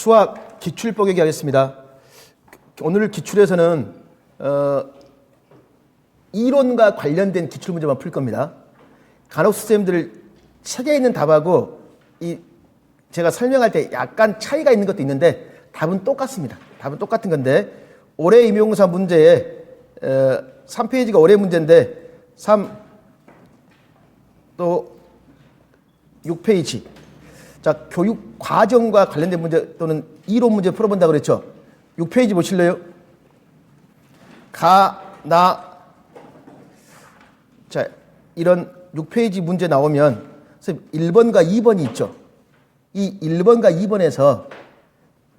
수학 기출 뽀개기 하겠습니다. 오늘 기출에서는 이론과 관련된 기출 문제만 풀 겁니다. 간혹 선생님들 책에 있는 답하고 제가 설명할 때 약간 차이가 있는 것도 있는데 답은 똑같습니다. 답은 똑같은 건데 올해 임용고사 문제에 3페이지가 올해 문제인데 3 또 6페이지. 자, 교육 과정과 관련된 문제 또는 이론 문제 풀어본다고 그랬죠. 6페이지 보실래요? 자, 이런 6페이지 문제 나오면 선생님 1번과 2번이 있죠. 이 1번과 2번에서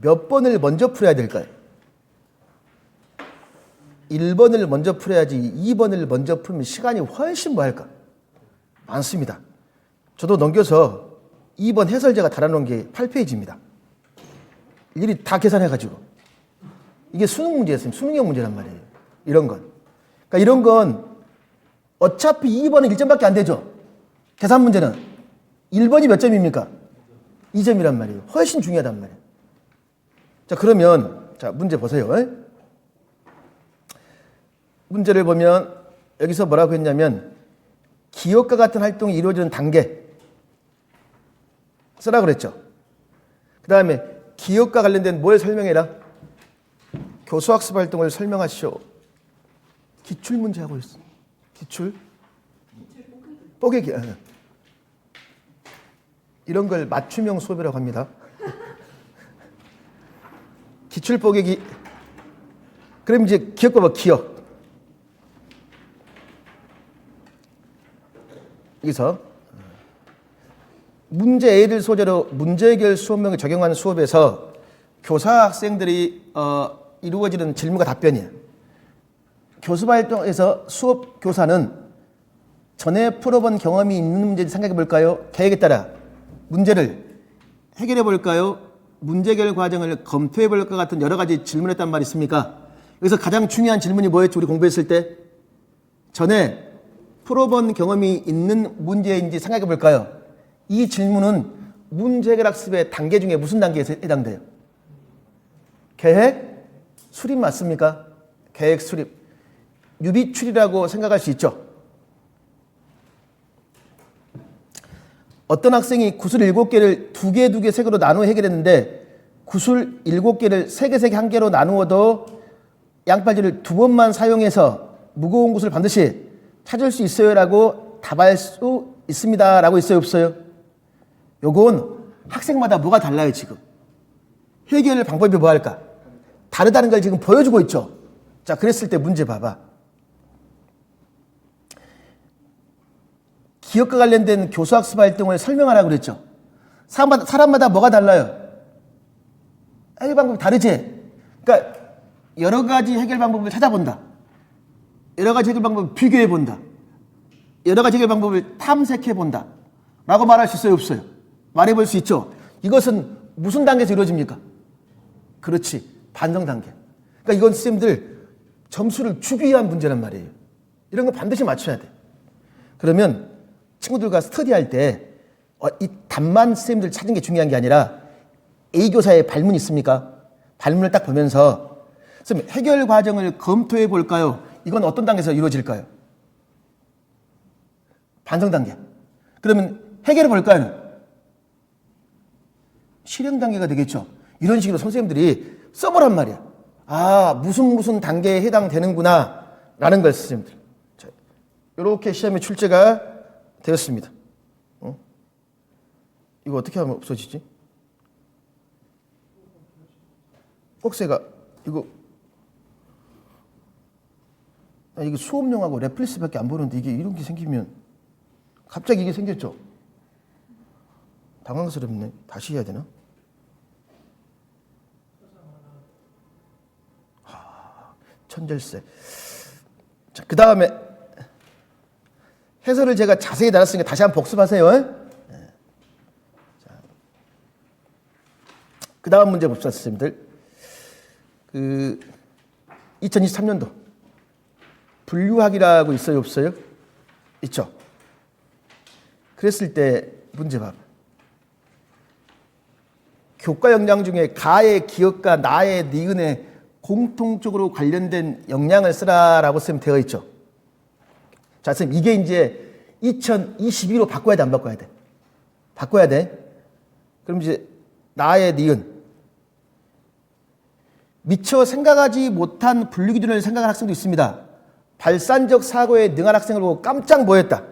몇 번을 먼저 풀어야 될까요? 1번을 먼저 풀어야지 2번을 먼저 풀면 시간이 훨씬 뭐 할까? 많습니다. 저도 넘겨서 2번 해설제가 달아놓은 게 8페이지입니다. 일일이 다 계산해가지고. 이게 수능 문제였어요. 수능형 문제란 말이에요. 이런 건. 그러니까 이런 건 어차피 2번은 1점밖에 안 되죠. 계산 문제는. 1번이 몇 점입니까? 2점이란 말이에요. 훨씬 중요하단 말이에요. 자, 그러면 자, 문제 보세요. 문제를 보면 여기서 뭐라고 했냐면 기억과 같은 활동이 이루어지는 단계 쓰라고 그랬죠. 그 다음에 기억과 관련된 뭘 설명해라? 교수학습 활동을 설명하시오. 기출문제 하고 있어. 기출? 뽀개기. 이런 걸 맞춤형 수업이라고 합니다. 기출 뽀개기. 그럼 이제 기억 봐봐. 기억. 여기서 문제 A를 소재로 문제 해결 수업명을 적용하는 수업에서 교사 학생들이 이루어지는 질문과 답변이에요. 교습 활동에서 수업 교사는 전에 풀어본 경험이 있는 문제를 생각해 볼까요? 계획에 따라 문제를 해결해 볼까요? 문제 해결 과정을 검토해 볼 것 같은 여러 가지 질문했단 말이 있습니까? 여기서 가장 중요한 질문이 뭐였죠? 우리 공부했을 때 전에 풀어본 경험이 있는 문제인지 생각해 볼까요? 이 질문은 문제 해결 학습의 단계 중에 무슨 단계에 해당돼요? 계획, 수립 맞습니까? 계획, 수립. 유비출이라고 생각할 수 있죠. 어떤 학생이 구슬 7개를 2개, 2개, 3개로 나누어 해결했는데 구슬 7개를 3개, 3개, 1개로 나누어도 양팔질을 2번만 사용해서 무거운 구슬을 반드시 찾을 수 있어요? 라고 답할 수 있습니다. 라고 있어요? 없어요? 요건 학생마다 뭐가 달라요, 지금? 해결 방법이 뭐 할까? 다르다는 걸 지금 보여주고 있죠. 자, 그랬을 때 문제 봐봐. 기억과 관련된 교수학습 활동을 설명하라고 그랬죠. 사람마다 뭐가 달라요? 해결 방법이 다르지? 그러니까 여러 가지 해결 방법을 찾아본다. 여러 가지 해결 방법을 비교해 본다. 여러 가지 해결 방법을 탐색해 본다. 라고 말할 수 있어요? 없어요? 말해 볼 수 있죠. 이것은 무슨 단계에서 이루어집니까? 그렇지. 반성 단계. 그러니까 이건 선생님들 점수를 주기 위한 문제란 말이에요. 이런 거 반드시 맞춰야 돼. 그러면 친구들과 스터디할 때 이 답만 선생님들 찾는 게 중요한 게 아니라 A 교사의 발문이 있습니까? 발문을 딱 보면서 선생님 해결 과정을 검토해 볼까요? 이건 어떤 단계에서 이루어질까요? 반성 단계. 그러면 해결해 볼까요? 실행 단계가 되겠죠. 이런 식으로 선생님들이 써보란 말이야. 아, 무슨 단계에 해당되는구나 라는 걸 선생님들. 자, 이렇게 시험에 출제가 되었습니다. 이거 어떻게 하면 없어지지? 꼭새가 이거 수업용하고 레플리스밖에 안 보는데 이게 이런 게 생기면 갑자기 이게 생겼죠? 당황스럽네. 다시 해야 되나? 천절세. 자, 그 다음에 해설을 제가 자세히 달았으니까 다시 한번 복습하세요. 네. 자, 그 다음 문제 봅시다, 선생님들. 2023년도 분류학이라고 있어요, 없어요? 있죠. 그랬을 때 문제 봐봐. 교과 역량 중에 가의 기억과 나의 니은에 공통적으로 관련된 역량을 쓰라라고 쓰면 되어 있죠. 자, 선생님, 이게 이제 2022로 바꿔야 돼, 안 바꿔야 돼? 바꿔야 돼. 그럼 이제 나의 니은. 미처 생각하지 못한 분류 기준을 생각한 학생도 있습니다. 발산적 사고에 능한 학생을 보고 깜짝 뭐했다?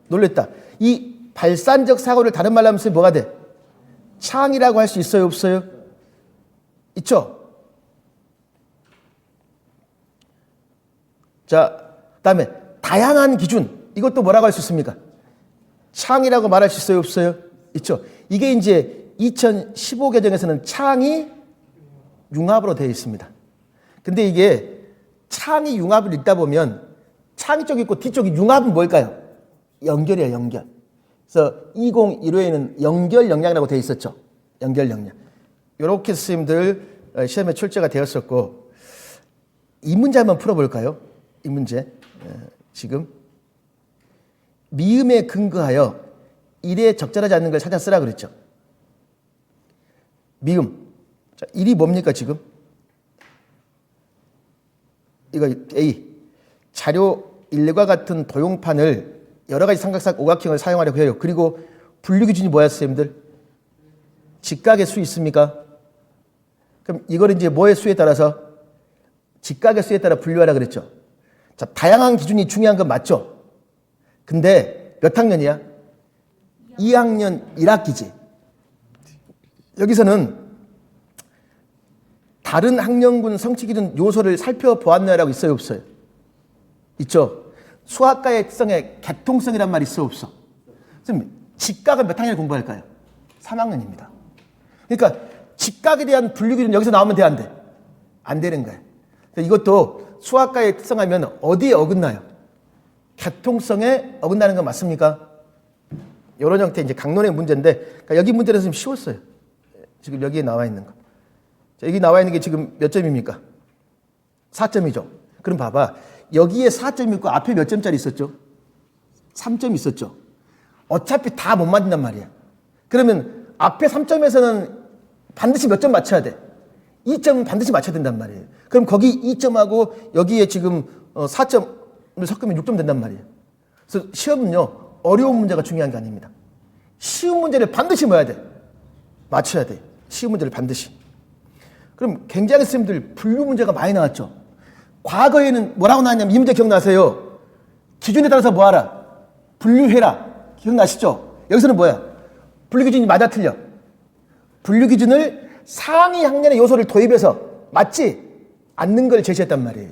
놀랬다. 이 발산적 사고를 다른 말로 하면 뭐가 돼? 창이라고 할 수 있어요, 없어요? 있죠? 자, 그다음에 다양한 기준. 이것도 뭐라고 할 수 있습니까? 창이라고 말할 수 있어요, 없어요? 있죠? 이게 이제 2015 개정에서는 창이 융합으로 되어 있습니다. 근데 이게 창이 융합을 읽다 보면 창이 쪽이 있고 뒤쪽이 융합은 뭘까요? 연결이에요, 연결. 그래서 2015에는 연결 역량이라고 되어 있었죠. 연결 역량. 이렇게 선생님들 시험에 출제가 되었었고, 이 문제 한번 풀어볼까요? 이 문제. 지금 미음에 근거하여 일에 적절하지 않는 걸 찾아 쓰라 그랬죠. 미음. 자, 일이 뭡니까 지금? 이거 A. 자료 일과 같은 도용판을 여러 가지 삼각형, 오각형을 사용하려고 해요. 그리고 분류 기준이 뭐야, 선생님들? 직각의 수 있습니까? 그럼 이걸 이제 뭐의 수에 따라서? 직각의 수에 따라 분류하라 그랬죠. 자, 다양한 기준이 중요한 건 맞죠? 근데 몇 학년이야? 2학년 1학기지. 여기서는 다른 학년군 성취 기준 요소를 살펴보았나라고 있어요, 없어요? 있죠. 수학과의 특성에 개통성이란 말이 있어, 없어? 선생님, 직각은 몇 학년 공부할까요? 3학년입니다. 그러니까 직각에 대한 분류 기준 여기서 나오면 돼, 안 돼? 안 되는 거예요. 이것도 수학과의 특성하면 어디에 어긋나요? 개통성에 어긋나는 건 맞습니까? 이런 형태 이제 강론의 문제인데, 그러니까 여기 문제는 좀 쉬웠어요. 지금 여기에 나와 있는 거. 자, 여기 나와 있는 게 지금 몇 점입니까? 4점이죠. 그럼 봐봐. 여기에 4점 있고 앞에 몇 점짜리 있었죠? 3점 있었죠. 어차피 다 못 맞는단 말이야. 그러면 앞에 3점에서는 반드시 몇 점 맞춰야 돼? 2점은 반드시 맞춰야 된단 말이에요. 그럼 거기 2점하고 여기에 지금 4점을 섞으면 6점 된단 말이에요. 그래서 시험은요, 어려운 문제가 중요한 게 아닙니다. 쉬운 문제를 반드시 뭐야 돼? 맞춰야 돼. 쉬운 문제를 반드시. 그럼 굉장히 선생님들 분류 문제가 많이 나왔죠. 과거에는 뭐라고 나왔냐면 이 문제 기억나세요? 기준에 따라서 뭐하라? 분류해라. 기억나시죠? 여기서는 뭐야? 분류 기준이 맞아 틀려? 분류 기준을 상위 학년의 요소를 도입해서 맞지 않는 걸 제시했단 말이에요.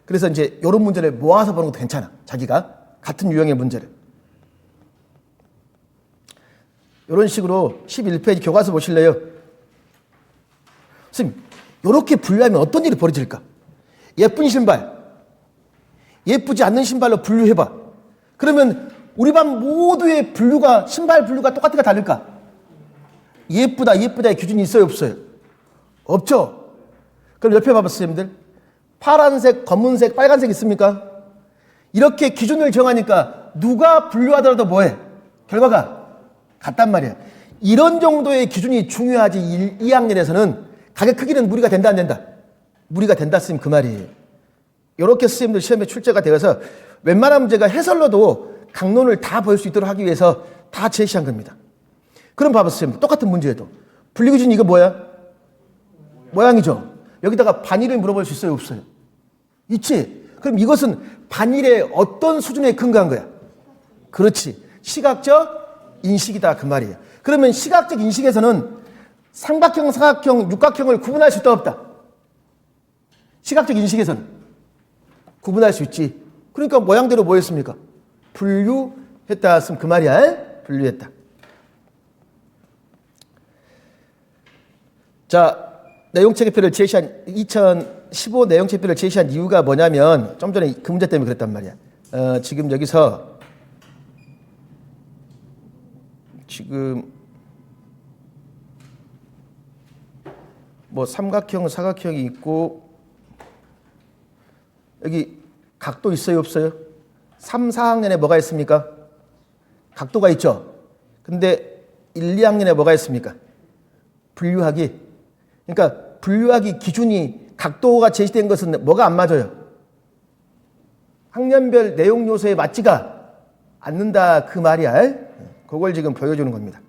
그래서 이제 이런 문제를 모아서 보는 것도 괜찮아. 자기가 같은 유형의 문제를. 이런 식으로 11페이지 교과서 보실래요? 선생님, 이렇게 분류하면 어떤 일이 벌어질까? 예쁜 신발, 예쁘지 않는 신발로 분류해봐. 그러면 우리 반 모두의 분류가, 신발 분류가 똑같을까 다를까? 예쁘다, 예쁘다의 기준이 있어요, 없어요? 없죠? 그럼 옆에 봐봐, 선생님들. 파란색, 검은색, 빨간색 있습니까? 이렇게 기준을 정하니까 누가 분류하더라도 뭐해? 결과가 같단 말이야. 이런 정도의 기준이 중요하지. 2학년에서는 가격 크기는 무리가 된다, 안 된다? 무리가 된다 쓰면 그 말이에요. 이렇게 선생님들 시험에 출제가 되어서 웬만한 문제가 해설로도 강론을 다 볼 수 있도록 하기 위해서 다 제시한 겁니다. 그럼 봐봐, 선생님. 똑같은 문제에도. 분류기준 이거 뭐야? 모양이죠. 여기다가 반일을 물어볼 수 있어요, 없어요? 있지. 그럼 이것은 반일의 어떤 수준에 근거한 거야? 그렇지. 시각적 인식이다 그 말이에요. 그러면 시각적 인식에서는 삼각형, 사각형, 육각형을 구분할 수 있다 없다? 시각적 인식에서는 구분할 수 있지. 그러니까 모양대로 뭐였습니까? 분류했다 했으면 그 말이야. 분류했다. 자, 내용체계표를 제시한 2015 내용체계표를 제시한 이유가 뭐냐면 좀 전에 그 문제 때문에 그랬단 말이야. 지금 여기서 지금 뭐 삼각형, 사각형이 있고 여기 각도 있어요, 없어요? 3, 4학년에 뭐가 있습니까? 각도가 있죠. 근데 1, 2학년에 뭐가 있습니까? 분류하기. 그러니까 분류하기 기준이 각도가 제시된 것은 뭐가 안 맞아요? 학년별 내용 요소에 맞지가 않는다 그 말이야. 그걸 지금 보여주는 겁니다.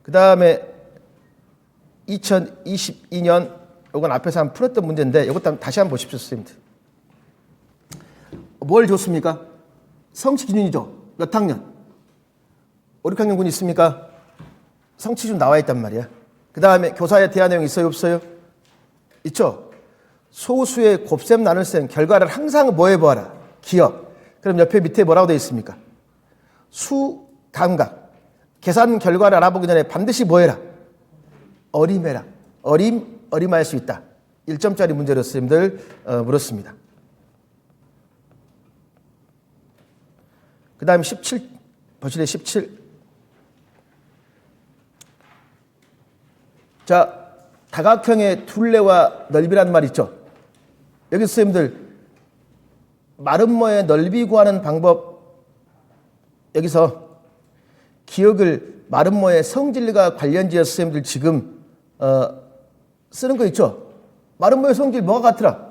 그 다음에 2022년 이건 앞에서 한번 풀었던 문제인데 이것도 다시 한번 보십시오, 선생님들. 뭘 줬습니까? 성취 기준이죠. 몇 학년? 5, 6학년 군 있습니까? 성취 기준 나와 있단 말이야. 그 다음에 교사에 대한 내용 있어요, 없어요? 있죠. 소수의 곱셈 나눗셈 결과를 항상 뭐 해보아라? 기억. 그럼 옆에 밑에 뭐라고 되어 있습니까? 수, 감각. 계산 결과를 알아보기 전에 반드시 뭐 해라? 어림해라. 어림할 수 있다. 1점짜리 문제로 선생님들 물었습니다. 그 다음 17, 보실래요? 17. 자, 다각형의 둘레와 넓이라는 말 있죠? 여기 선생님들 마름모의 넓이 구하는 방법, 여기서 기억을 마름모의 성질과 관련지어서 선생님들 지금 쓰는 거 있죠? 마름모의 성질 뭐가 같더라?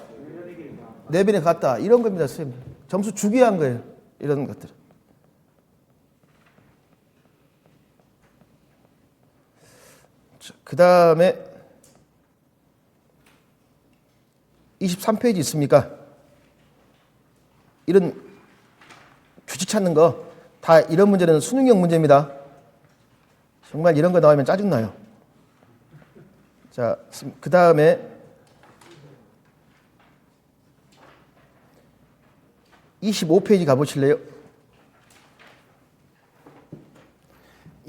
네 배에 같다. 이런 겁니다, 선생님. 점수 주기 위한 거예요. 이런 것들. 그 다음에 23페이지 있습니까? 이런 규칙 찾는 거 다 이런 문제는 수능형 문제입니다. 정말 이런 거 나오면 짜증나요. 자, 그 다음에 25페이지 가보실래요?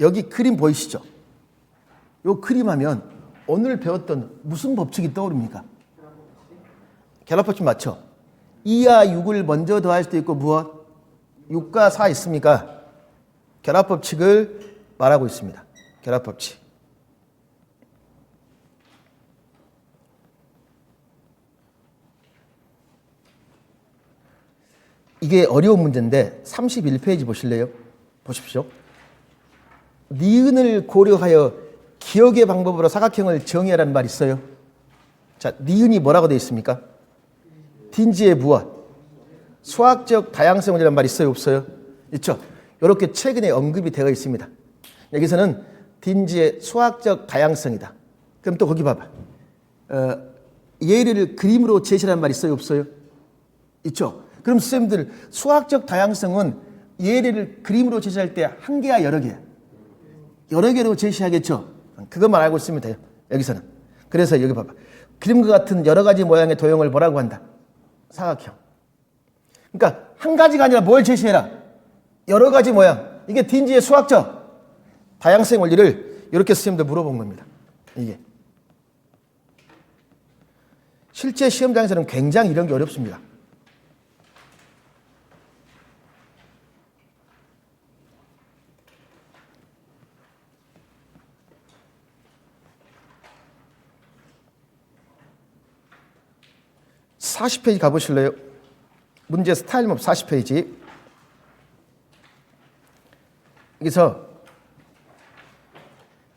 여기 그림 보이시죠? 요 그림 하면 오늘 배웠던 무슨 법칙이 떠오릅니까? 결합법칙 맞죠? 2와 6을 먼저 더할 수도 있고 무엇? 6과 4 있습니까? 결합법칙을 말하고 있습니다. 결합법칙. 이게 어려운 문제인데 31페이지 보실래요? 보십시오. 니은을 고려하여 기억의 방법으로 사각형을 정의하라는 말이 있어요. 자, 니은이 뭐라고 되어 있습니까? 딘지의 무엇? 수학적 다양성이라는 말이 있어요, 없어요? 있죠. 이렇게 최근에 언급이 되어 있습니다. 여기서는 딘지의 수학적 다양성이다. 그럼 또 거기 봐봐. 예를 그림으로 제시하는 말이 있어요, 없어요? 있죠. 그럼 선생님들 수학적 다양성은 예를 그림으로 제시할 때 한 개야, 여러 개야? 여러 개로 제시하겠죠. 그것만 알고 있으면 돼요. 여기서는. 그래서 여기 봐봐. 그림과 같은 여러 가지 모양의 도형을 뭐라고 한다? 사각형. 그러니까 한 가지가 아니라 뭘 제시해라? 여러 가지 모양. 이게 딘지의 수학적 다양성 원리를 이렇게 선생님들 물어본 겁니다. 이게. 실제 시험장에서는 굉장히 이런 게 어렵습니다. (40페이지) 가보실래요? 문제 스타일맵 40페이지. 여기서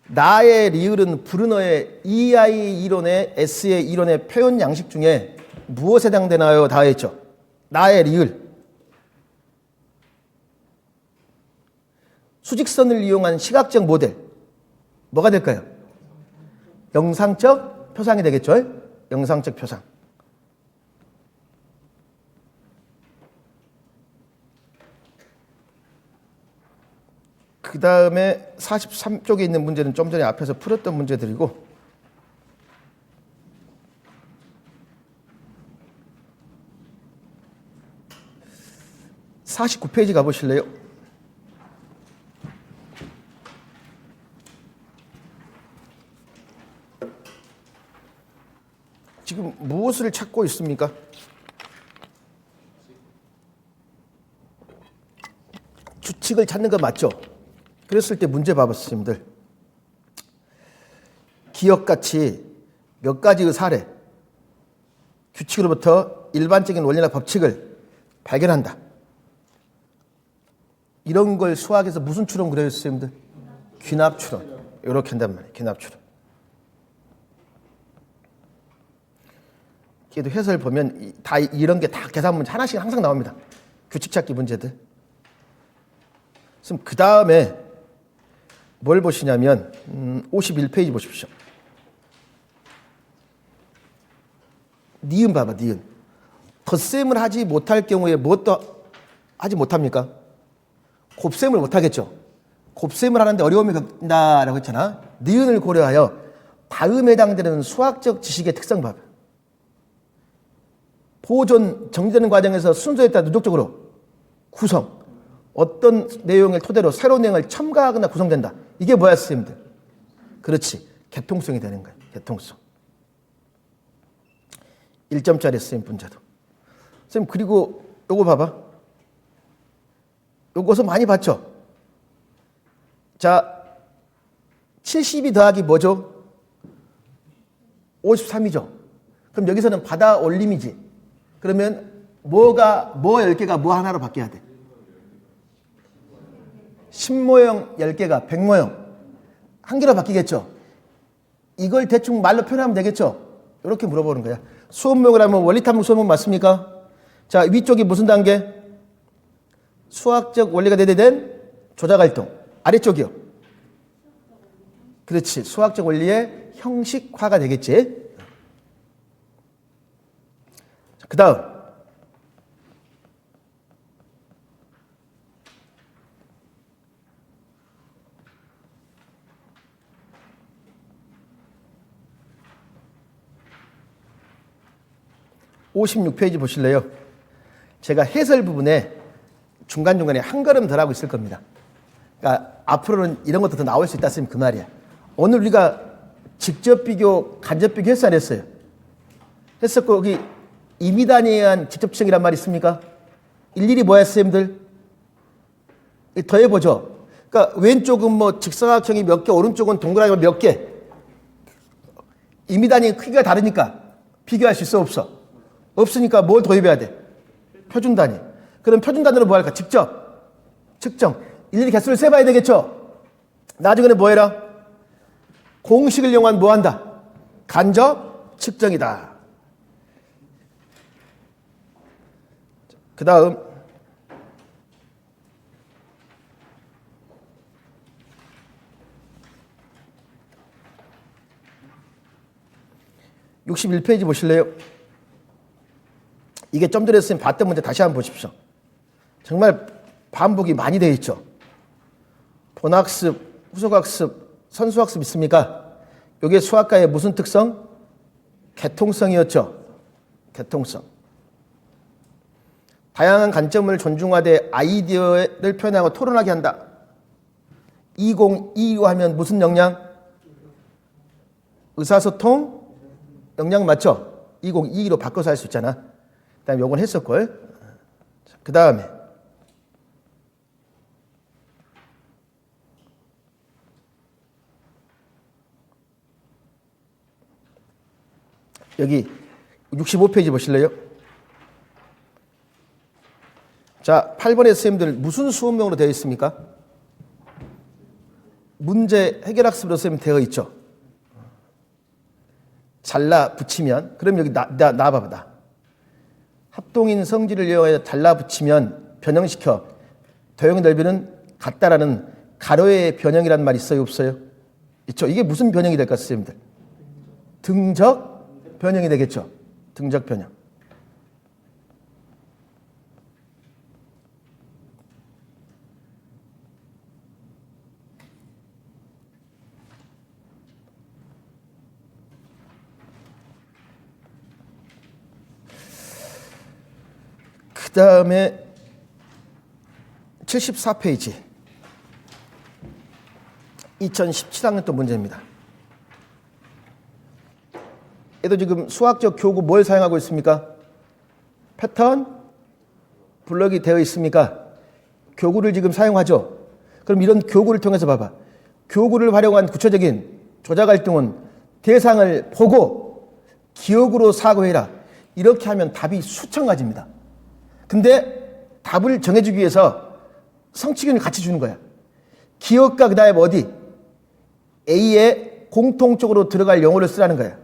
나의 리을은 브루너의 EI 이론의 S의 이론의 표현 양식 중에 무엇에 해당되나요? 다 했죠. 나의 리을. 수직선을 이용한 시각적 모델. 뭐가 될까요? 영상적 표상이 되겠죠? 영상적 표상. 그 다음에 43쪽에 있는 문제는 좀 전에 앞에서 풀었던 문제들이고, (49페이지) 가보실래요? 지금 무엇을 찾고 있습니까? 규칙을 찾는 거 맞죠? 그랬을 때 문제 봐봐, 선생님들. 기억같이 몇 가지의 사례, 규칙으로부터 일반적인 원리나 법칙을 발견한다. 이런 걸 수학에서 무슨 추론 그려요, 선생님들? 귀납 추론. 이렇게 한단 말이에요. 귀납 추론. 걔도 해설 보면 다 이런 게 다 계산 문제 하나씩 항상 나옵니다. 규칙 찾기 문제들. 그럼 그 다음에 뭘 보시냐면 51페이지 보십시오. 니은 봐봐, 니은. 덧셈을 하지 못할 경우에 무엇도 하지 못합니까? 곱셈을 못하겠죠. 곱셈을 하는데 어려움이 겪는다라고 했잖아. 니은을 고려하여 다음에 해당되는 수학적 지식의 특성 봐봐. 보존, 정리되는 과정에서 순서에 따라 누적적으로 구성. 어떤 내용을 토대로 새로운 내용을 첨가하거나 구성된다. 이게 뭐야, 선생님들? 그렇지. 개통성이 되는 거야. 개통성. 1점짜리 선생님 문제도. 선생님, 그리고 요거 봐봐. 요것은 많이 봤죠? 자, 72 더하기 뭐죠? 53이죠. 그럼 여기서는 받아 올림이지. 그러면 뭐 10개가 뭐 하나로 바뀌어야 돼? 신모형 10개가 100모형 한 개로 바뀌겠죠. 이걸 대충 말로 표현하면 되겠죠. 이렇게 물어보는 거야. 수업목을 하면 원리탐구 수업목 맞습니까? 자, 위쪽이 무슨 단계? 수학적 원리가 내재된 조작활동. 아래쪽이요. 그렇지. 수학적 원리의 형식화가 되겠지. 그 다음 56페이지 보실래요? 제가 해설 부분에 중간중간에 한 걸음 덜 하고 있을 겁니다. 그러니까 앞으로는 이런 것도 더 나올 수 있다 그 말이야. 오늘 우리가 직접 비교, 간접 비교 했어 안 했어요? 했었고 여기 임의단위에 의한 직접 추정이란 말이 있습니까? 일일이 뭐야 선생님들? 더해보죠. 그러니까 왼쪽은 뭐 직사각형이 몇 개, 오른쪽은 동그라미 몇 개. 임의단위 크기가 다르니까 비교할 수 있어 없어? 없으니까 뭘 더해봐야 돼? 표준단위. 그럼 표준단위로 뭐 할까? 직접 측정. 일일이 개수를 세봐야 되겠죠? 나중에는 뭐 해라? 공식을 이용한 뭐 한다? 간접 측정이다. 그 다음 61페이지 보실래요? 이게 좀 전에 선생님 봤던 문제 다시 한번 보십시오. 정말 반복이 많이 되어 있죠. 본학습, 후속학습, 선수학습 있습니까? 이게 수학과의 무슨 특성? 개통성이었죠. 개통성. 다양한 관점을 존중하되 아이디어를 표현하고 토론하게 한다. 2022 하면 무슨 역량? 의사소통 역량 맞죠? 2022로 바꿔서 할 수 있잖아. 그 다음에 요건 했었걸. 그 다음에 여기 65페이지 보실래요? 자, 8번의 선생님들 무슨 수업명으로 되어 있습니까? 문제 해결학습으로 선생님 되어 있죠. 잘라 붙이면, 그럼 여기 나와봐봐, 나. 합동인 성질을 이용해 잘라 붙이면 변형시켜 도형 넓이는 같다라는 가로의 변형이라는 말이 있어요, 없어요? 있죠. 이게 무슨 변형이 될까, 선생님들? 등적 변형이 되겠죠. 등적 변형. 그 다음에 74페이지 2017학년도 문제입니다. 얘도 지금 수학적 교구 뭘 사용하고 있습니까? 패턴 블럭이 되어 있습니까? 교구를 지금 사용하죠. 그럼 이런 교구를 통해서 봐봐. 교구를 활용한 구체적인 조작활동은 대상을 보고 기억으로 사고해라. 이렇게 하면 답이 수천 가지입니다. 근데 답을 정해주기 위해서 성취균을 같이 주는 거야. 기억과 그 다음에 어디? A에 공통적으로 들어갈 용어를 쓰라는 거야.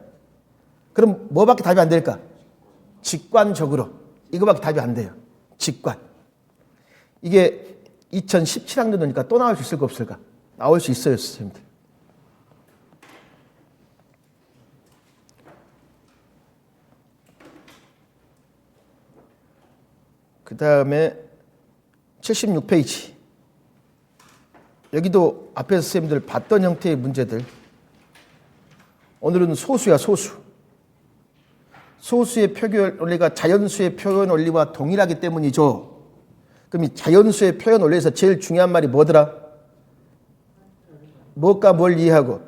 그럼 뭐밖에 답이 안 될까? 직관적으로. 이거밖에 답이 안 돼요. 직관. 이게 2017학년도니까 또 나올 수 있을까 없을까? 나올 수 있어요, 선생님들. 그 다음에 76페이지. 여기도 앞에서 선생님들 봤던 형태의 문제들. 오늘은 소수야, 소수. 소수의 표현 원리가 자연수의 표현 원리와 동일하기 때문이죠. 그럼 이 자연수의 표현 원리에서 제일 중요한 말이 뭐더라? 무엇과 뭘 이해하고?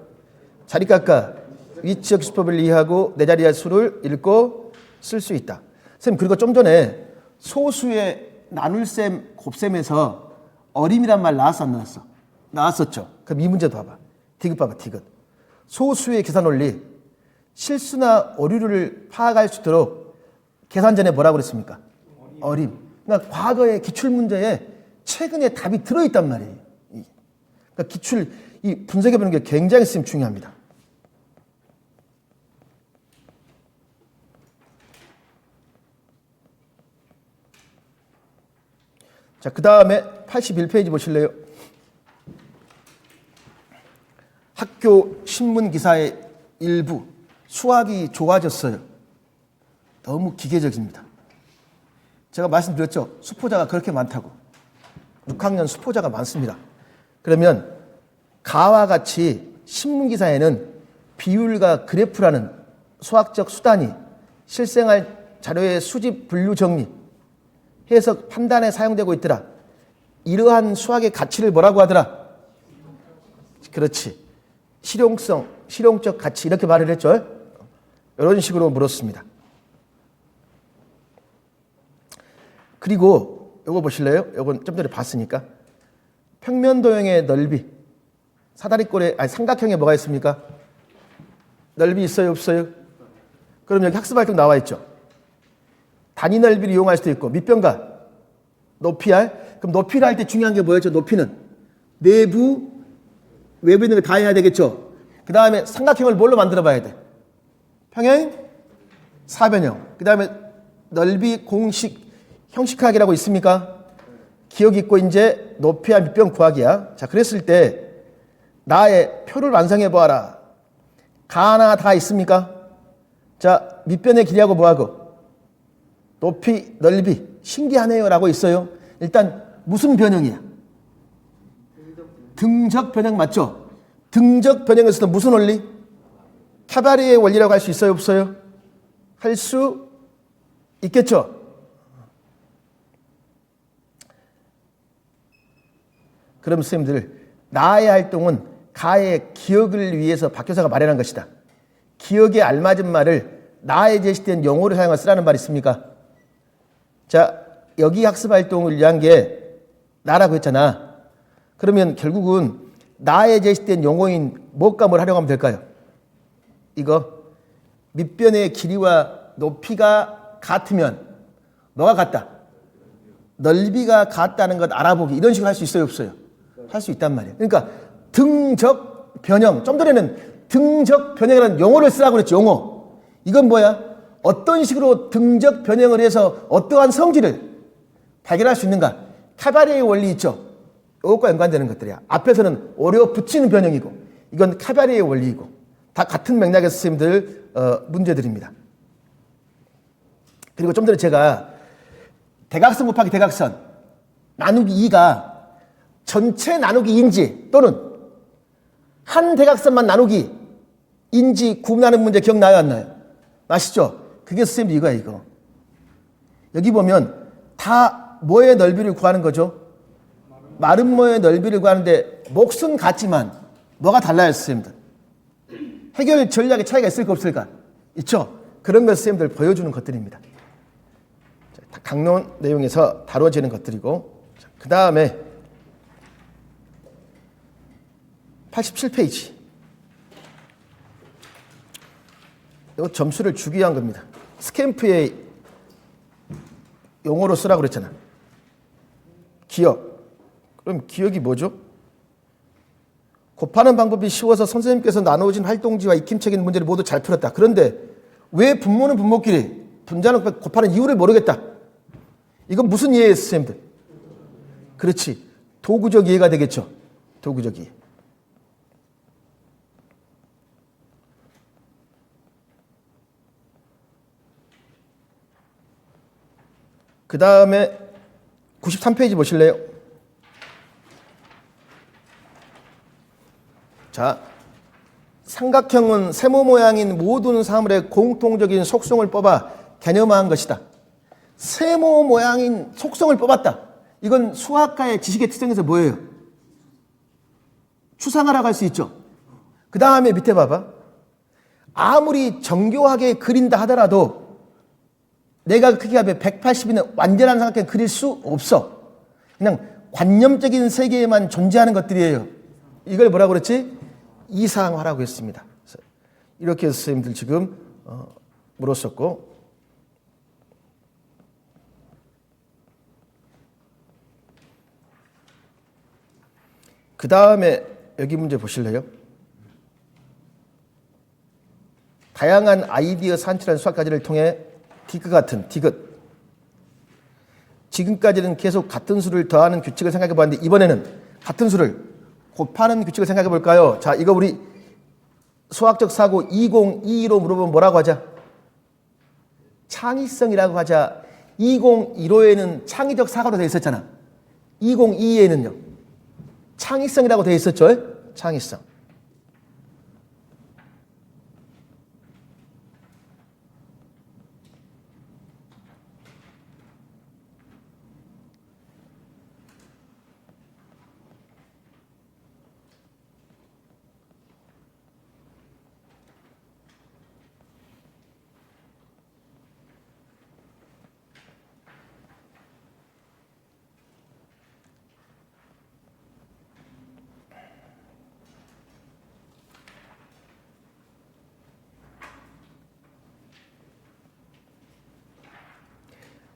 자리값과 위치적 수법을 이해하고 내 자리의 수를 읽고 쓸 수 있다. 선생님, 그리고 좀 전에 소수의 나눌셈, 곱셈에서 어림이란 말 나왔어, 안 나왔어? 나왔었죠. 그럼 이 문제도 봐봐. 디귿 봐봐, 디귿. 소수의 계산 원리, 실수나 오류를 파악할 수 있도록 계산 전에 뭐라고 그랬습니까? 어림. 그러니까 과거의 기출문제에 최근에 답이 들어있단 말이에요. 그러니까 기출, 이 분석해보는 게 굉장히 선생님 중요합니다. 자, 그 다음에 81페이지 보실래요? 학교 신문 기사의 일부. 수학이 좋아졌어요. 너무 기계적입니다. 제가 말씀드렸죠. 수포자가 그렇게 많다고. 6학년 수포자가 많습니다. 그러면 가와 같이 신문 기사에는 비율과 그래프라는 수학적 수단이 실생활 자료의 수집, 분류, 정리, 해석, 판단에 사용되고 있더라. 이러한 수학의 가치를 뭐라고 하더라? 그렇지. 실용성, 실용적 가치 이렇게 말을 했죠. 이런 식으로 물었습니다. 그리고 이거 보실래요? 이건 좀 전에 봤으니까. 평면도형의 넓이. 사다리꼴에, 아니 삼각형에 뭐가 있습니까? 넓이 있어요, 없어요? 그럼 여기 학습활동 나와 있죠. 단위 넓이를 이용할 수도 있고 밑변과 높이할. 그럼 높이를 할 때 중요한 게 뭐였죠? 높이는 내부, 외부에 있는 거 다 해야 되겠죠. 그 다음에 삼각형을 뭘로 만들어 봐야 돼? 평행, 사변형. 그 다음에 넓이, 공식, 형식하기라고 있습니까? 기억이 있고 이제 높이와 밑변 구하기야. 자, 그랬을 때 나의 표를 완성해 보아라. 가나 다 있습니까? 자, 밑변의 길이하고 뭐하고? 높이, 넓이. 신기하네요 라고 있어요. 일단 무슨 변형이야? 등적 변형 맞죠? 등적 변형에서도 무슨 원리? 카바리의 원리라고 할 수 있어요, 없어요? 할 수 있겠죠? 그럼 선생님들, 나의 활동은 가의 기억을 위해서 박교사가 마련한 것이다. 기억에 알맞은 말을 나에 제시된 용어를 사용해 쓰라는 말이 있습니까? 자, 여기 학습활동을 위한 게 나라고 했잖아. 그러면 결국은 나에 제시된 용어인 무엇과 뭘 활용하면 될까요? 이거 밑변의 길이와 높이가 같으면 뭐가 같다? 넓이가 같다는 것 알아보기. 이런 식으로 할 수 있어요, 없어요? 할 수 있단 말이에요. 그러니까 등적 변형. 좀 전에는 등적 변형이라는 용어를 쓰라고 그랬죠. 용어. 이건 뭐야? 어떤 식으로 등적 변형을 해서 어떠한 성질을 발견할 수 있는가? 카바리의 원리 있죠. 이것과 연관되는 것들이야. 앞에서는 오려 붙이는 변형이고 이건 카바리의 원리이고 다 같은 맥락의 선생님들 문제들입니다. 그리고 좀 전에 제가 대각선 곱하기 대각선 나누기 2가 전체 나누기 인지 또는 한 대각선만 나누기 인지 구분하는 문제 기억나요, 안 나요? 아시죠? 그게 선생님 이거야, 이거. 여기 보면 다 뭐의 넓이를 구하는 거죠? 마른 모의 넓이를 구하는데 몫은 같지만 뭐가 달라요, 선생님들? 해결 전략의 차이가 있을까 없을까? 있죠? 그런 걸 선생님들 보여주는 것들입니다. 강론 내용에서 다뤄지는 것들이고 그 다음에 87페이지. 이거 점수를 주기 위한 겁니다. 스캠프의 용어로 쓰라고 그랬잖아. 기억. 그럼 기억이 뭐죠? 곱하는 방법이 쉬워서 선생님께서 나눠오신 활동지와 익힘책인 문제를 모두 잘 풀었다. 그런데 왜 분모는 분모끼리 분자는 곱하는 이유를 모르겠다. 이건 무슨 이해예요, 선생님들? 그렇지. 도구적 이해가 되겠죠. 도구적 이해. 그 다음에 93페이지 보실래요? 자, 삼각형은 세모 모양인 모든 사물의 공통적인 속성을 뽑아 개념화한 것이다. 세모 모양인 속성을 뽑았다. 이건 수학가의 지식의 특성에서 뭐예요? 추상화라고 할 수 있죠. 그 다음에 밑에 봐봐. 아무리 정교하게 그린다 하더라도 내가 크기가 180이는 완전한 삼각형 그릴 수 없어. 그냥 관념적인 세계에만 존재하는 것들이에요. 이걸 뭐라고 그랬지? 이상화라고 했습니다. 이렇게 해서 선생님들 지금 물었었고, 그 다음에 여기 문제 보실래요? 다양한 아이디어 산출한 수학 과제를 통해 디귿. 지금까지는 계속 같은 수를 더하는 규칙을 생각해 봤는데 이번에는 같은 수를 곱하는 규칙을 생각해 볼까요? 자, 이거 우리 수학적 사고 2022로 물어보면 뭐라고 하자? 창의성이라고 하자. 2015에는 창의적 사고로 되어 있었잖아. 2022에는요. 창의성이라고 되어 있었죠? 창의성.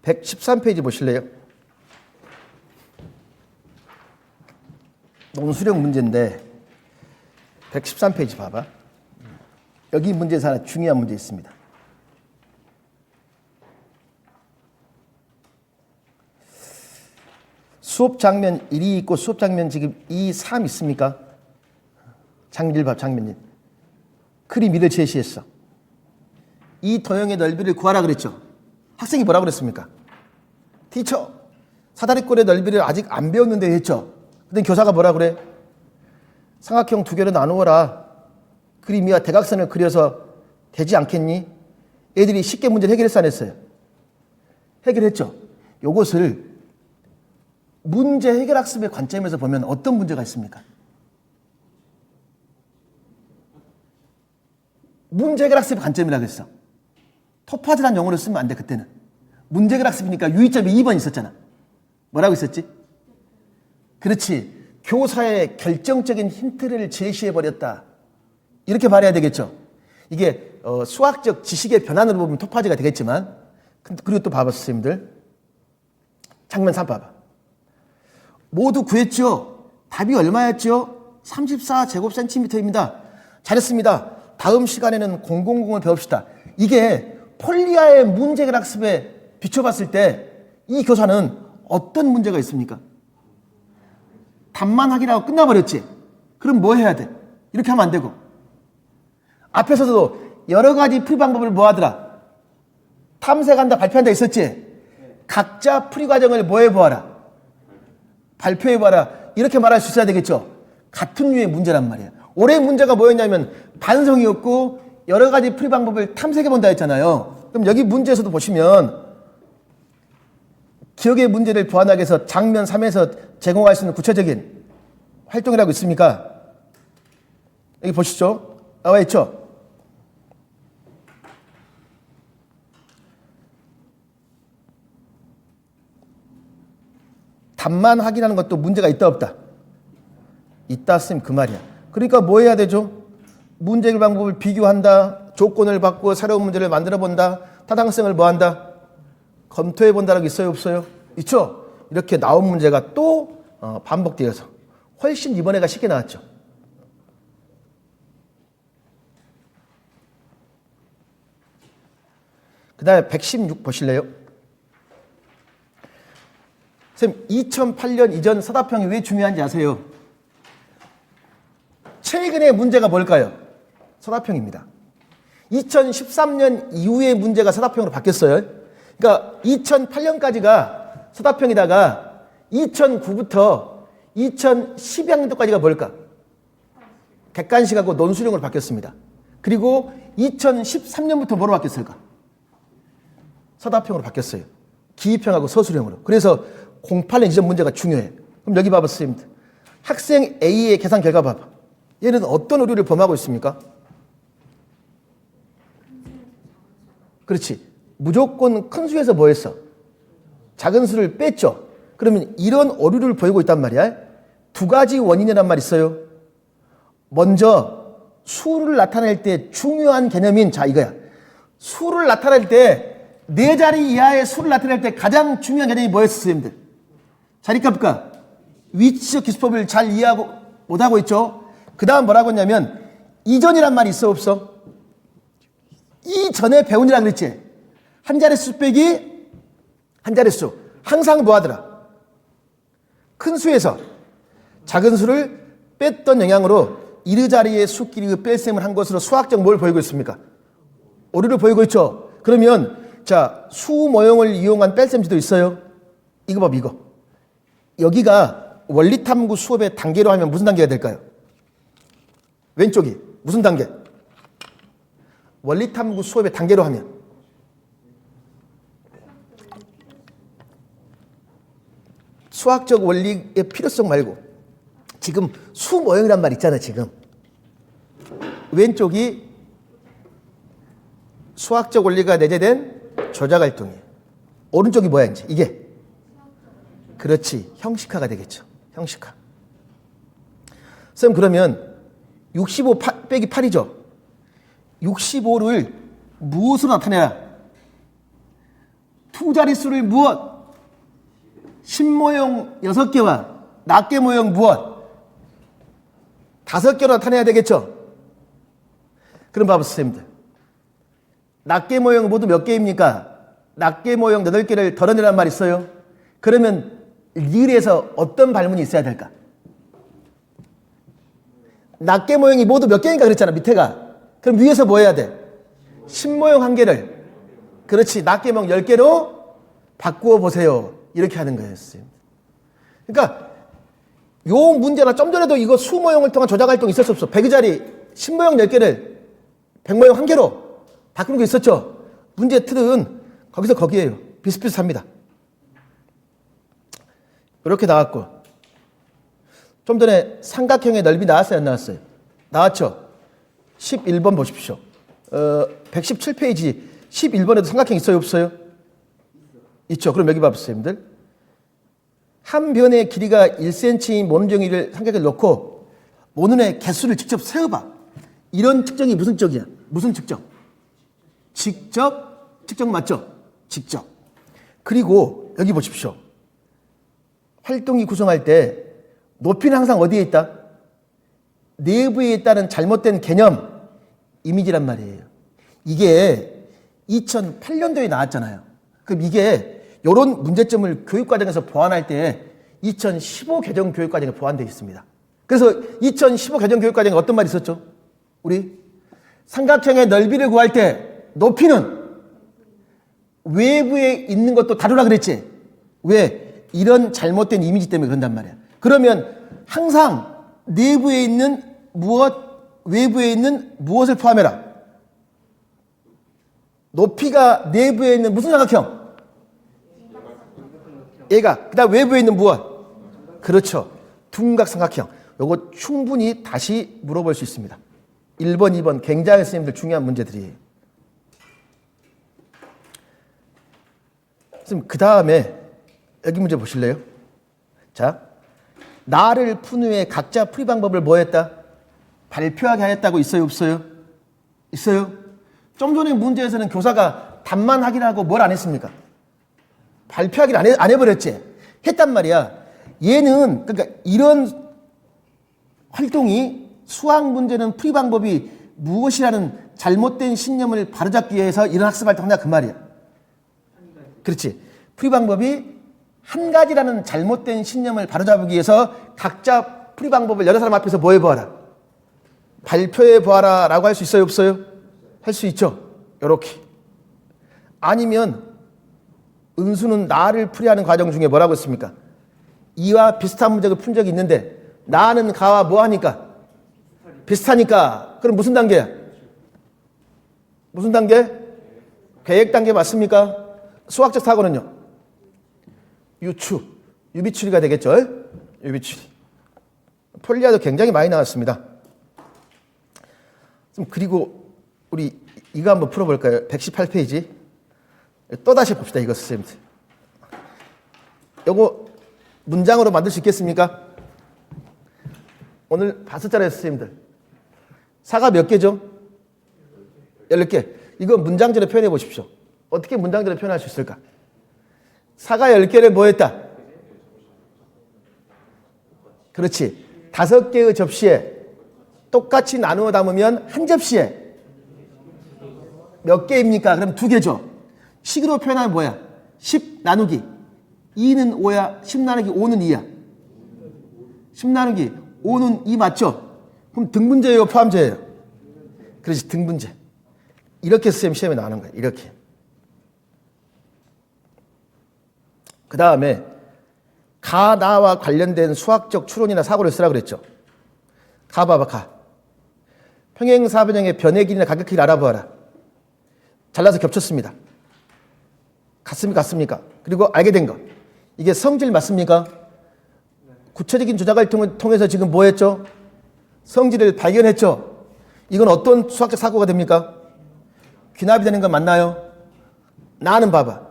(113페이지) 보실래요? 논술형 문제인데 113페이지 봐봐. 여기 문제에서 하나 중요한 문제 있습니다. 수업 장면 1이 있고 수업 장면 지금 2, 3 있습니까? 장면 1봐, 장면 1. 그림 2를 제시했어. 이 도형의 넓이를 구하라 그랬죠. 학생이 뭐라고 그랬습니까? 티처, 사다리꼴의 넓이를 아직 안 배웠는데 했죠. 근데 교사가 뭐라 그래? 삼각형 두 개로 나누어라. 그림 위와 대각선을 그려서 되지 않겠니? 애들이 쉽게 문제를 해결했어 안 했어요? 해결했죠. 요것을 문제 해결학습의 관점에서 보면 어떤 문제가 있습니까? 문제 해결학습의 관점이라고 했어. 토파즈란 용어를 쓰면 안 돼, 그때는. 문제 해결학습이니까 유의점이 2번 있었잖아. 뭐라고 있었지? 그렇지. 교사의 결정적인 힌트를 제시해버렸다. 이렇게 말해야 되겠죠. 이게 수학적 지식의 변환으로 보면 토파즈가 되겠지만, 그리고 또 봐봐, 선생님들. 장면 3 봐봐. 모두 구했죠? 답이 얼마였죠? 34제곱센티미터입니다. 잘했습니다. 다음 시간에는 000을 배웁시다. 이게 폴리아의 문제 해결 학습에 비춰봤을 때 이 교사는 어떤 문제가 있습니까? 답만 확인하고 끝나버렸지. 그럼 뭐 해야 돼? 이렇게 하면 안 되고. 앞에서도 여러 가지 풀이 방법을 뭐 하더라? 탐색한다, 발표한다 있었지? 각자 풀이 과정을 뭐 해보아라? 발표해봐라. 이렇게 말할 수 있어야 되겠죠. 같은 류의 문제란 말이야. 올해 문제가 뭐였냐면 반성이었고 여러 가지 풀이 방법을 탐색해본다 했잖아요. 그럼 여기 문제에서도 보시면 기억의 문제를 보완하기 위해서 장면 3에서 제공할 수 있는 구체적인 활동이라고 있습니까? 여기 보시죠. 나와 있죠? 답만 확인하는 것도 문제가 있다 없다? 있다 쌤 그 말이야. 그러니까 뭐 해야 되죠? 문제 해결 방법을 비교한다. 조건을 바꾸어 새로운 문제를 만들어 본다. 타당성을 뭐 한다? 검토해 본다라고 있어요 없어요? 있죠? 이렇게 나온 문제가 또 반복되어서 훨씬 이번에가 쉽게 나왔죠. 그 다음에 116 보실래요? 선생님, 2008년 이전 서답형이 왜 중요한지 아세요? 최근의 문제가 뭘까요? 서답형입니다. 2013년 이후의 문제가 서답형으로 바뀌었어요. 그러니까 2008년까지가 서답형이다가 2009부터 2012학년도까지가 뭘까? 객관식하고 논술형으로 바뀌었습니다. 그리고 2013년부터 뭐로 바뀌었을까? 서답형으로 바뀌었어요. 기입형하고 서술형으로. 그래서 08년 이전 문제가 중요해. 그럼 여기 봐봐, 선생님들. 학생 A의 계산 결과 봐봐. 얘는 어떤 오류를 범하고 있습니까? 그렇지. 무조건 큰 수에서 뭐 했어? 작은 수를 뺐죠. 그러면 이런 오류를 보이고 있단 말이야. 두 가지 원인이란 말 있어요. 먼저 수를 나타낼 때 중요한 개념인 자 이거야. 수를 나타낼 때 네 자리 이하의 수를 나타낼 때 가장 중요한 개념이 뭐였어, 선생님들? 자리값과 위치적 기수법을 잘 이해하고 못하고 있죠. 그 다음 뭐라고 했냐면 이전이란 말이 있어 없어? 이전에 배운이라 그랬지. 한 자릿수 빼기 한 자릿수. 항상 뭐 하더라? 큰 수에서 작은 수를 뺐던 영향으로 이르 자리의 수끼리 뺄셈을 한 것으로 수학적 뭘 보이고 있습니까? 오류를 보이고 있죠. 그러면 자, 수 모형을 이용한 뺄셈지도 있어요. 이거 봐, 이거. 여기가 원리탐구 수업의 단계로 하면 무슨 단계가 될까요? 왼쪽이 무슨 단계? 원리탐구 수업의 단계로 하면 수학적 원리의 필요성 말고 지금 수 모형이란 말 있잖아. 지금 왼쪽이 수학적 원리가 내재된 조작활동이에요. 오른쪽이 뭐야 이제 이게? 그렇지, 형식화가 되겠죠. 형식화. 선생님 그러면 65 빼기 8이죠. 65를 무엇으로 나타내라? 두 자릿수를 무엇? 신모형 6개와 낱개 모형 무엇? 5개로 나타내야 되겠죠. 그럼 봐보세요, 선생님들. 낱개 모형 모두 몇 개입니까? 낱개 모형 8개를 덜어내란 말 있어요. 그러면 리을에서 어떤 발문이 있어야 될까? 낱개 모형이 모두 몇 개인가 그랬잖아, 밑에가. 그럼 위에서 뭐 해야 돼? 신모형 1개를. 그렇지, 낱개 모형 10개로 바꾸어 보세요. 이렇게 하는 거예요, 선생님. 그러니까 요 문제나 좀 전에도 이거 수모형을 통한 조작활동이 있었어 없어? 100의자리 신모형 10개를 100모형 1개로 바꾸는 거 있었죠? 문제 틀은 거기서 거기에요. 비슷비슷합니다. 이렇게 나왔고 좀 전에 삼각형의 넓이 나왔어요, 안 나왔어요? 나왔죠? 11번 보십시오. 117페이지 11번에도 삼각형 있어요, 없어요? 있죠. 그럼 여기 봐보세요, 여러분들. 한 변의 길이가 1cm인 모눈정이를 삼각형에 놓고 모눈의 개수를 직접 세어봐. 이런 측정이 무슨 측정이야? 무슨 측정? 측정 맞죠? 직접. 그리고 여기 보십시오. 활동이 구성할 때 높이는 항상 어디에 있다? 내부에 있다는 잘못된 개념, 이미지란 말이에요. 이게 2008년도에 나왔잖아요. 그럼 이게 이런 문제점을 교육과정에서 보완할 때 2015 개정 교육과정에 보완되어 있습니다. 그래서 2015 개정 교육과정에 어떤 말이 있었죠? 우리 삼각형의 넓이를 구할 때 높이는 외부에 있는 것도 다루라 그랬지. 왜? 이런 잘못된 이미지 때문에 그런단 말이야. 그러면 항상 내부에 있는 무엇, 외부에 있는 무엇을 포함해라. 높이가 내부에 있는 무슨 삼각형? 얘가. 그 다음 외부에 있는 무엇? 그렇죠. 둔각 삼각형. 요거 충분히 다시 물어볼 수 있습니다. 1번, 2번 굉장히 선생님들 중요한 문제들이에요. 선생님 그 다음에 여기 문제 보실래요? 자, 나를 푼 후에 각자 풀이 방법을 뭐 했다? 발표하게 하였다고 있어요, 없어요? 있어요? 좀 전에 문제에서는 교사가 답만 확인하고 뭘 안 했습니까? 발표하기를 안 해버렸지? 했단 말이야. 얘는 그러니까 이런 활동이 수학 문제는 풀이 방법이 무엇이라는 잘못된 신념을 바로잡기 위해서 이런 학습 활동을 한다 그 말이야. 그렇지. 풀이 방법이 한 가지라는 잘못된 신념을 바로잡기 위해서 각자 풀이 방법을 여러 사람 앞에서 뭐 해보아라. 발표해 보아라 라고 할 수 있어요, 없어요? 할 수 있죠. 요렇게. 아니면 은수는 나를 풀이하는 과정 중에 뭐라고 했습니까? 이와 비슷한 문제를 푼 적이 있는데 나는 가와 뭐 하니까? 비슷하니까. 그럼 무슨 단계야? 무슨 단계? 계획 단계 맞습니까? 수학적 사고는요? 유추, 유비추리가 되겠죠? 유비추리. 폴리아도 굉장히 많이 나왔습니다. 그리고 우리 이거 한번 풀어볼까요? 118페이지. 또다시 봅시다. 이거 선생님들. 요거 문장으로 만들 수 있겠습니까? 오늘 봤었잖아요, 선생님들. 사가 몇 개죠? 10개. 이거 문장제로 표현해 보십시오. 어떻게 문장제로 표현할 수 있을까? 사가 10개를 뭐 했다? 그렇지. 5개의 접시에 똑같이 나누어 담으면 한 접시에 몇 개입니까? 그럼 2개죠. 식으로 표현하면 뭐야? 10 나누기 2는 5야. 10 나누기 5는 2야. 10 나누기 5는 2 맞죠? 그럼 등분제예요? 포함제예요? 그렇지. 등분제. 이렇게 선생님 시험에 나오는 거예요. 이렇게. 그 다음에 가, 나와 관련된 수학적 추론이나 사고를 쓰라 그랬죠. 가 봐봐, 가. 평행사변형의 변의 길이나 가격 길이를 알아보아라. 잘라서 겹쳤습니다. 같습니까? 그리고 알게 된 거. 이게 성질 맞습니까? 구체적인 조작을 통해서 지금 뭐 했죠? 성질을 발견했죠? 이건 어떤 수학적 사고가 됩니까? 귀납이 되는 거 맞나요? 나는 봐봐.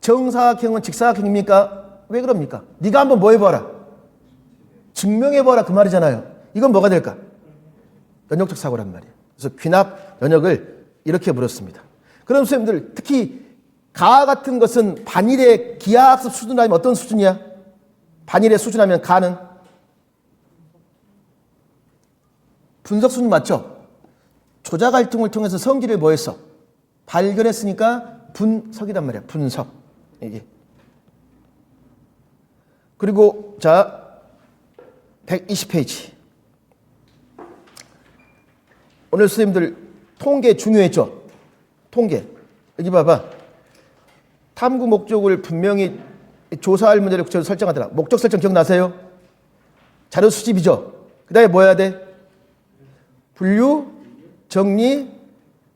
정사각형은 직사각형입니까? 왜 그럽니까? 네가 한번 뭐 해봐라. 증명해봐라 그 말이잖아요. 이건 뭐가 될까? 연역적 사고란 말이에요. 그래서 귀납, 연역을 이렇게 물었습니다. 그럼 선생님들 특히 가 같은 것은 반일의 기하학습 수준이라면 어떤 수준이야? 반일의 수준하면 가는 분석 수준 맞죠? 조작 활동을 통해서 성질을 뭐 했어? 발견했으니까 분석이란 말이야. 분석. 이게. 그리고 자 120페이지. 오늘 선생님들 통계 중요했죠? 통계. 여기 봐봐. 탐구 목적을 분명히 조사할 문제를 구체적으로 설정하더라. 목적 설정 기억나세요? 자료 수집이죠? 그 다음에 뭐 해야 돼? 분류, 정리,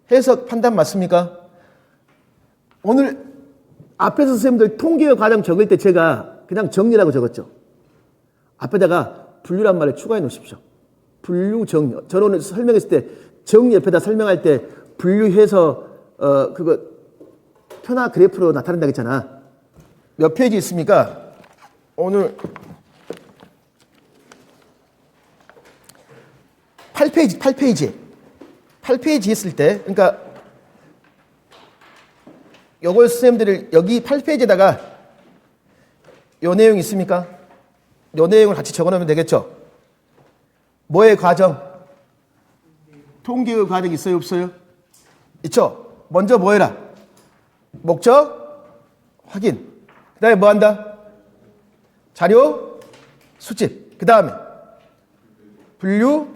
해석, 판단 맞습니까? 오늘 앞에서 선생님들 통계의 과정 적을 때 제가 그냥 정리라고 적었죠. 앞에다가 분류란 말을 추가해 놓으십시오. 분류, 정리. 저는 설명했을 때 정리 옆에다 설명할 때 분류해서 그거 표나 그래프로 나타낸다 했잖아. 몇 페이지 있습니까? 오늘 8페이지 했을 때, 그러니까 요걸 선생님들을 여기 8페이지에다가 요 내용 있습니까? 요 내용을 같이 적어 놓으면 되겠죠? 뭐의 과정? 통계의 과정이 있어요, 없어요? 있죠? 먼저 뭐 해라? 목적 확인. 그 다음에 뭐 한다? 자료 수집. 그 다음에 분류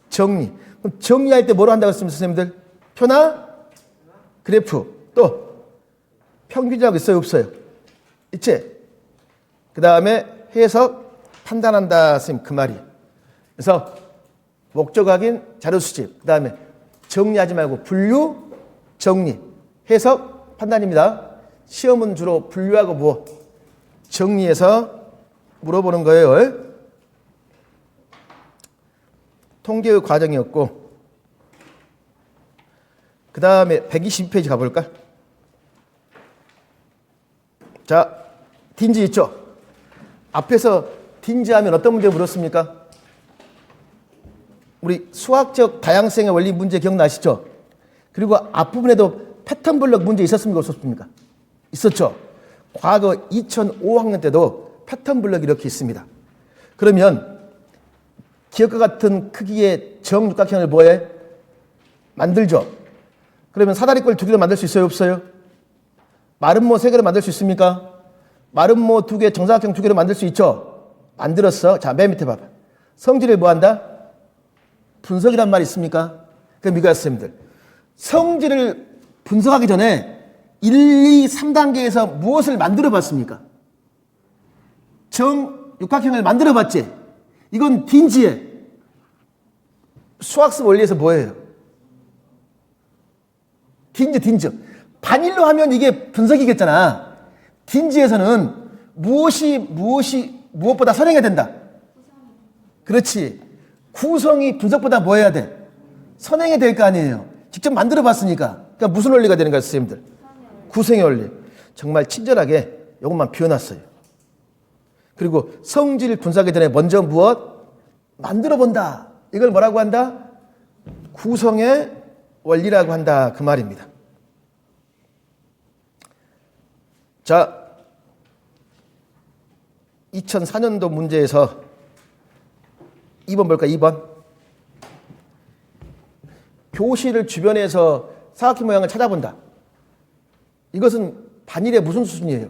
정리. 그럼 정리할 때 뭐로 한다고 했습니까, 선생님들? 표나 그래프. 또 평균이라고 있어요, 없어요? 있지? 그 다음에 해석 판단한다, 선생님 그 말이. 그래서 목적 확인, 자료 수집. 그 다음에 정리하지 말고 분류, 정리, 해석, 판단입니다. 시험은 주로 분류하고 뭐 정리해서 물어보는 거예요. 통계의 과정이었고, 그 다음에 122페이지 가볼까? 자, 딘지 있죠? 앞에서 딘지 하면 어떤 문제 물었습니까? 우리 수학적 다양성의 원리 문제 기억나시죠? 그리고 앞부분에도 패턴 블록 문제 있었습니까? 없었습니까? 있었죠? 과거 2005학년 때도 패턴 블럭이 이렇게 있습니다. 그러면 기억과 같은 크기의 정육각형을 뭐해? 만들죠? 그러면 사다리꼴 두 개를 만들 수 있어요? 없어요? 마름모 3개로 만들 수 있습니까? 마름모 2개, 정사각형 2개로 만들 수 있죠? 만들었어. 자, 맨 밑에 봐봐. 성질을 뭐 한다? 분석이란 말이 있습니까? 그럼 이거야, 선생님들. 성질을 분석하기 전에 1, 2, 3단계에서 무엇을 만들어 봤습니까? 정육각형을 만들어 봤지? 이건 딘지에 수학습 원리에서 뭐예요? 딘즈. 반일로 하면 이게 분석이겠잖아. 딘지에서는 무엇보다 선행해야 된다. 그렇지. 구성이 분석보다 뭐 해야 돼? 선행해야 될 거 아니에요. 직접 만들어 봤으니까. 그러니까 무슨 원리가 되는 거야, 선생님들? 구성의 원리. 정말 친절하게 이것만 비워놨어요. 그리고 성질 분석하기 전에 먼저 무엇? 만들어 본다. 이걸 뭐라고 한다? 구성의 원리라고 한다. 그 말입니다. 자, 2004년도 문제에서 2번 볼까? 2번. 교실을 주변에서 사각형 모양을 찾아본다. 이것은 반일의 무슨 수준이에요?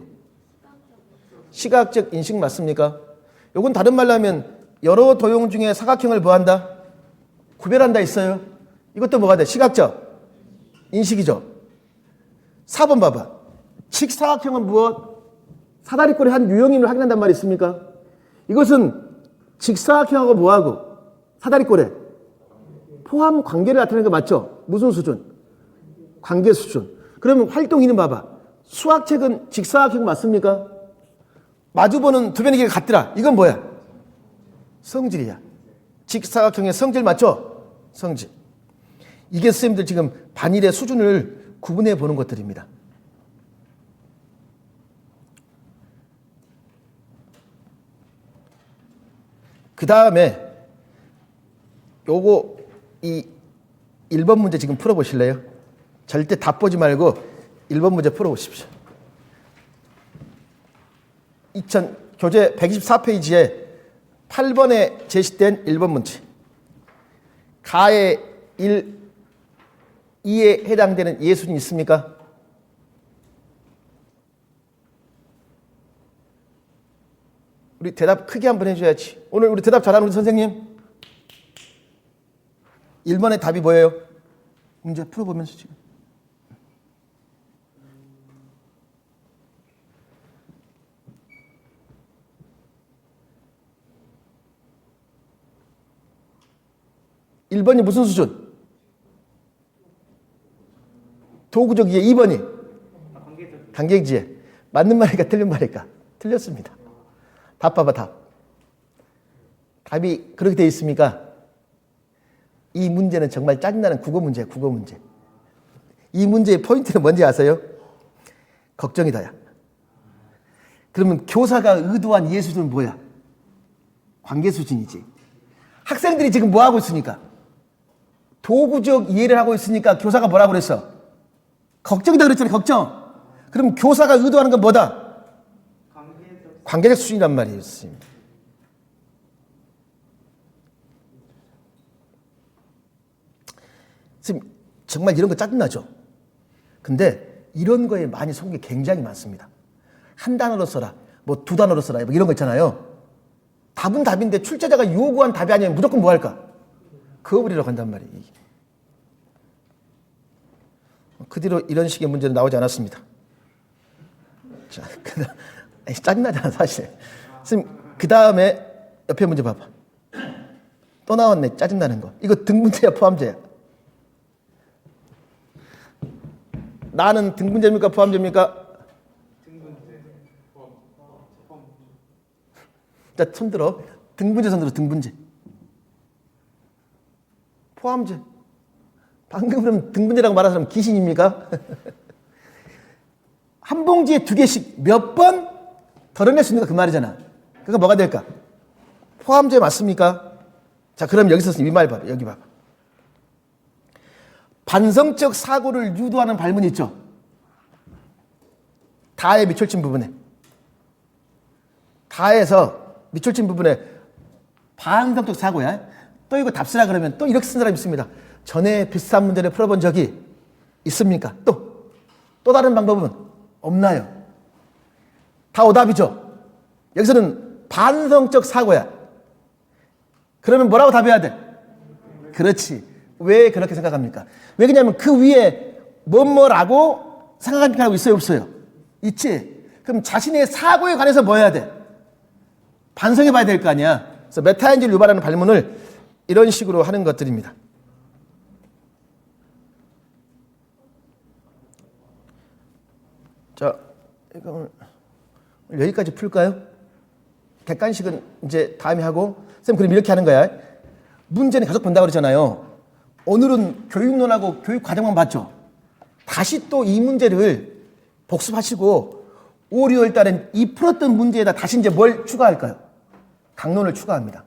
시각적 인식 맞습니까? 요건 다른 말로 하면 여러 도형 중에 사각형을 뭐한다? 구별한다 있어요. 이것도 뭐가 돼? 시각적 인식이죠. 4번 봐봐. 직사각형은 무엇? 사다리꼴의 한 유형임을 확인한단 말이 있습니까? 이것은 직사각형하고 뭐하고? 사다리꼴에 포함 관계를 나타내는 거 맞죠? 무슨 수준? 관계 수준. 그러면 활동이는 봐봐. 수학책은 직사각형 맞습니까? 마주보는 두 변의 길이가 같더라. 이건 뭐야? 성질이야. 직사각형의 성질 맞죠? 성질. 이게 선생님들 지금 반일의 수준을 구분해 보는 것들입니다. 그 다음에 요거 이 1번 문제 지금 풀어보실래요? 절대 답 보지 말고 1번 문제 풀어보십시오. 교재 124페이지에 8번에 제시된 1번 문제. 가의 1, 2에 해당되는 예수는 있습니까? 우리 대답 크게 한번 해줘야지. 오늘 우리 대답 잘하는 우리 선생님. 1번의 답이 뭐예요? 문제 풀어보면서 지금. (1번이) 무슨 수준? 도구적 이해. (2번이) 관계적 이해. 맞는 말일까 틀린 말일까? 틀렸습니다. 답 봐봐. 답이 그렇게 되어 있습니까? 이 문제는 정말 짜증나는 국어 문제야. 국어 문제. 이 문제의 포인트는 뭔지 아세요? 걱정이다. 야. 그러면 교사가 의도한 이해 수준은 뭐야? 관계 수준이지. 학생들이 지금 뭐 하고 있으니까? 도구적 이해를 하고 있으니까 교사가 뭐라고 그랬어? 걱정이다 그랬잖아요. 걱정. 그럼 교사가 의도하는 건 뭐다? 관계적 수준이란 말이에요. 선생님, 정말 이런 거 짜증나죠? 근데 이런 거에 많이 속은 게 굉장히 많습니다. 한 단어로 써라, 뭐 두 단어로 써라, 뭐 이런 거 있잖아요. 답은 답인데 출제자가 요구한 답이 아니면 무조건 뭐 할까? 그어버리려고 한단 말이에요. 그 뒤로 이런 식의 문제는 나오지 않았습니다. 자, 짜증나잖아 사실. 선생님, 그 다음에 옆에 문제 봐봐. 또 나왔네. 짜증나는 거. 이거 등분제야 포함제야? 나는 등분제입니까 포함제입니까? 등분제. 자, 손 들어. 등분제 손 들어. 등분제. 포함제. 방금 그럼 등분제라고 말한 사람 귀신입니까? 한 봉지에 2개씩 몇 번 덜어낼 수 있는 거 그 말이잖아. 그거 뭐가 될까? 포함제 맞습니까? 자, 그럼 여기서 이 말 봐봐. 여기 봐봐. 반성적 사고를 유도하는 발문이 있죠. 다의 밑줄친 부분에. 다에서 밑줄친 부분에 반성적 사고야. 또 이거 답 쓰라 그러면 또 이렇게 쓴 사람이 있습니다. 전에 비슷한 문제를 풀어본 적이 있습니까? 또 다른 방법은 없나요? 다 오답이죠. 여기서는 반성적 사고야. 그러면 뭐라고 답해야 돼? 그렇지. 왜 그렇게 생각합니까? 왜 그러냐면 그 위에 뭐뭐라고 생각하는 하고 있어요, 없어요? 있지. 그럼 자신의 사고에 관해서 뭐 해야 돼? 반성해 봐야 될 거 아니야. 그래서 메타인지를 유발하는 발문을 이런 식으로 하는 것들입니다. 자, 이거 여기까지 풀까요? 객관식은 이제 다음에 하고, 쌤 그럼 이렇게 하는 거야. 문제는 계속 본다고 그러잖아요. 오늘은 교육론하고 교육 과정만 봤죠. 다시 또 이 문제를 복습하시고 5, 6월 달엔 이 풀었던 문제에다 다시 이제 뭘 추가할까요? 강론을 추가합니다.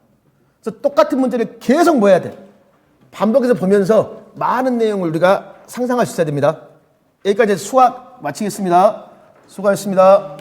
그래서 똑같은 문제를 계속 뭐 해야 돼? 반복해서 보면서 많은 내용을 우리가 상상할 수 있어야 됩니다. 여기까지 수학 마치겠습니다. 수고하셨습니다.